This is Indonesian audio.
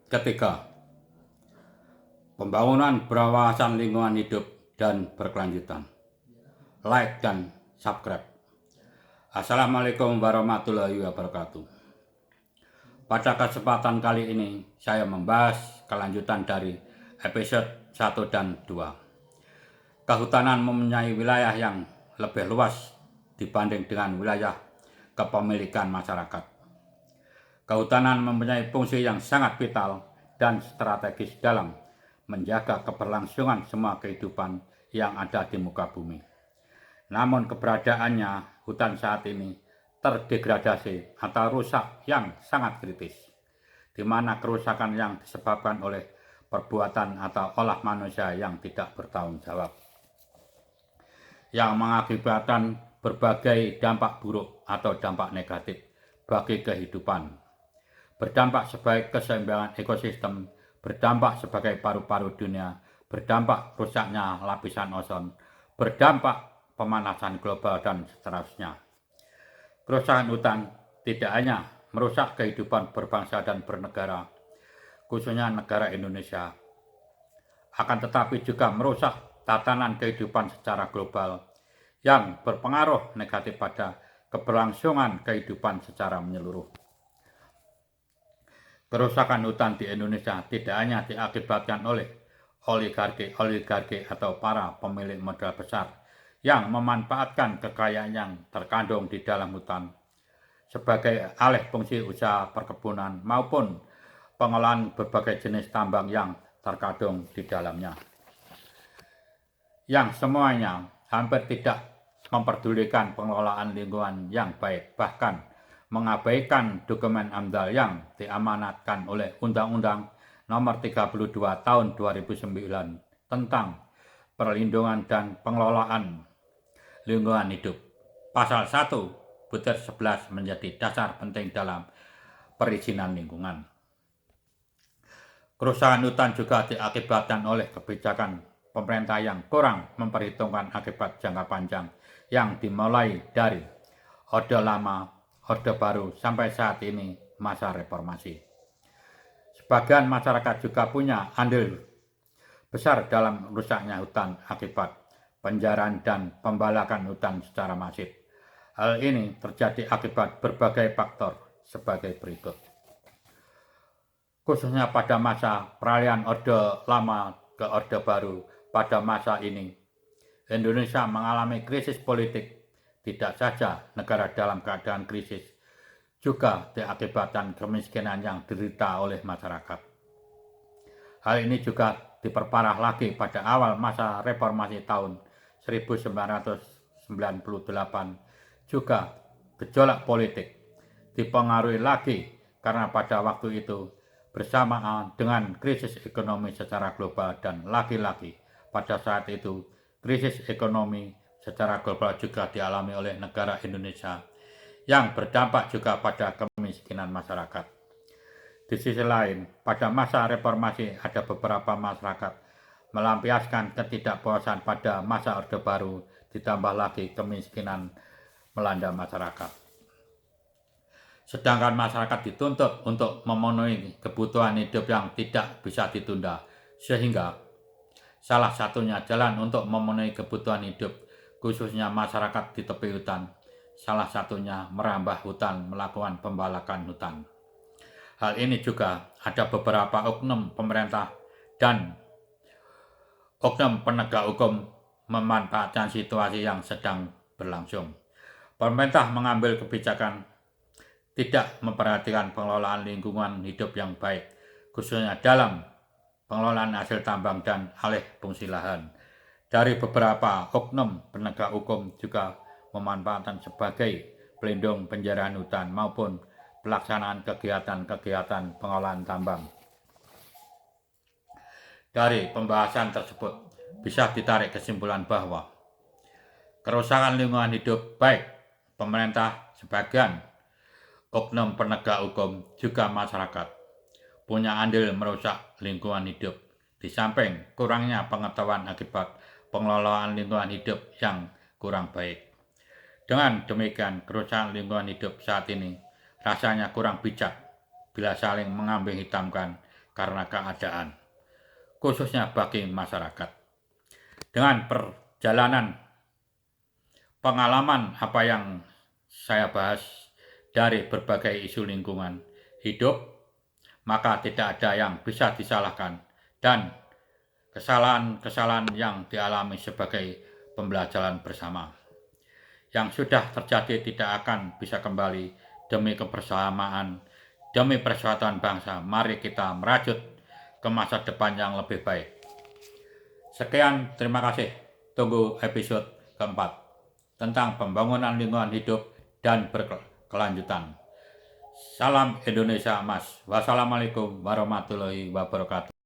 Ketiga, pembangunan berwawasan lingkungan hidup dan berkelanjutan. Like dan subscribe. Assalamualaikum warahmatullahi wabarakatuh. Pada kesempatan kali ini saya membahas kelanjutan dari episode 1 dan 2. Kehutanan mempunyai wilayah yang lebih luas dibanding dengan wilayah kepemilikan masyarakat. Kehutanan mempunyai fungsi yang sangat vital dan strategis dalam menjaga keberlangsungan semua kehidupan yang ada di muka bumi. Namun keberadaannya hutan saat ini terdegradasi atau rusak yang sangat kritis, di mana kerusakan yang disebabkan oleh perbuatan atau olah manusia yang tidak bertanggung jawab, yang mengakibatkan berbagai dampak buruk atau dampak negatif bagi kehidupan. Berdampak sebagai keseimbangan ekosistem, berdampak sebagai paru-paru dunia, berdampak rusaknya lapisan ozon, berdampak pemanasan global, dan seterusnya. Kerusakan hutan tidak hanya merusak kehidupan berbangsa dan bernegara, khususnya negara Indonesia, akan tetapi juga merusak tatanan kehidupan secara global yang berpengaruh negatif pada keberlangsungan kehidupan secara menyeluruh. Kerusakan hutan di Indonesia tidak hanya diakibatkan oleh oligarki atau para pemilik modal besar yang memanfaatkan kekayaan yang terkandung di dalam hutan sebagai alih fungsi usaha perkebunan maupun pengolahan berbagai jenis tambang yang terkandung di dalamnya, yang semuanya hampir tidak memperdulikan pengelolaan lingkungan yang baik, bahkan mengabaikan dokumen AMDAL yang diamanatkan oleh Undang-Undang Nomor 32 Tahun 2009 tentang perlindungan dan pengelolaan lingkungan hidup. Pasal 1 butir 11 menjadi dasar penting dalam perizinan lingkungan. Kerusakan hutan juga diakibatkan oleh kebijakan pemerintah yang kurang memperhitungkan akibat jangka panjang yang dimulai dari Orde Lama, Orde Baru, sampai saat ini masa reformasi. Sebagian masyarakat juga punya andil besar dalam rusaknya hutan akibat penjarahan dan pembalakan hutan secara masif. Hal ini terjadi akibat berbagai faktor sebagai berikut. Khususnya pada masa peralihan Orde Lama ke Orde Baru, pada masa ini Indonesia mengalami krisis politik. Tidak saja negara dalam keadaan krisis, juga diakibatkan kemiskinan yang diderita oleh masyarakat. Hal ini juga diperparah lagi pada awal masa reformasi tahun 1998. Juga gejolak politik dipengaruhi lagi karena pada waktu itu bersamaan dengan krisis ekonomi secara global, dan lagi-lagi pada saat itu krisis ekonomi secara global juga dialami oleh negara Indonesia, yang berdampak juga pada kemiskinan masyarakat. Di sisi lain, pada masa reformasi ada beberapa masyarakat melampiaskan ketidakpuasan pada masa Orde Baru, ditambah lagi kemiskinan melanda masyarakat. Sedangkan masyarakat dituntut untuk memenuhi kebutuhan hidup yang tidak bisa ditunda, sehingga salah satunya jalan untuk memenuhi kebutuhan hidup, khususnya masyarakat di tepi hutan, salah satunya merambah hutan, melakukan pembalakan hutan. Hal ini juga ada beberapa oknum pemerintah dan oknum penegak hukum memanfaatkan situasi yang sedang berlangsung. Pemerintah mengambil kebijakan tidak memperhatikan pengelolaan lingkungan hidup yang baik, khususnya dalam pengelolaan hasil tambang dan alih fungsi lahan. Dari beberapa oknum penegak hukum juga memanfaatkan sebagai pelindung penjarahan hutan maupun pelaksanaan kegiatan-kegiatan pengolahan tambang. Dari pembahasan tersebut bisa ditarik kesimpulan bahwa kerusakan lingkungan hidup baik pemerintah, sebagian oknum penegak hukum, juga masyarakat punya andil merusak lingkungan hidup, di samping kurangnya pengetahuan akibat pengelolaan lingkungan hidup yang kurang baik. Dengan demikian, kerusakan lingkungan hidup saat ini rasanya kurang bijak bila saling mengambing hitamkan karena keadaan, khususnya bagi masyarakat. Dengan perjalanan pengalaman apa yang saya bahas dari berbagai isu lingkungan hidup, maka tidak ada yang bisa disalahkan, dan kesalahan-kesalahan yang dialami sebagai pembelajaran bersama. Yang sudah terjadi tidak akan bisa kembali. Demi kebersamaan, demi persatuan bangsa, mari kita merajut ke masa depan yang lebih baik. Sekian, terima kasih. Tunggu episode keempat tentang pembangunan lingkungan hidup dan berkelanjutan. Salam Indonesia Emas. Wassalamualaikum warahmatullahi wabarakatuh.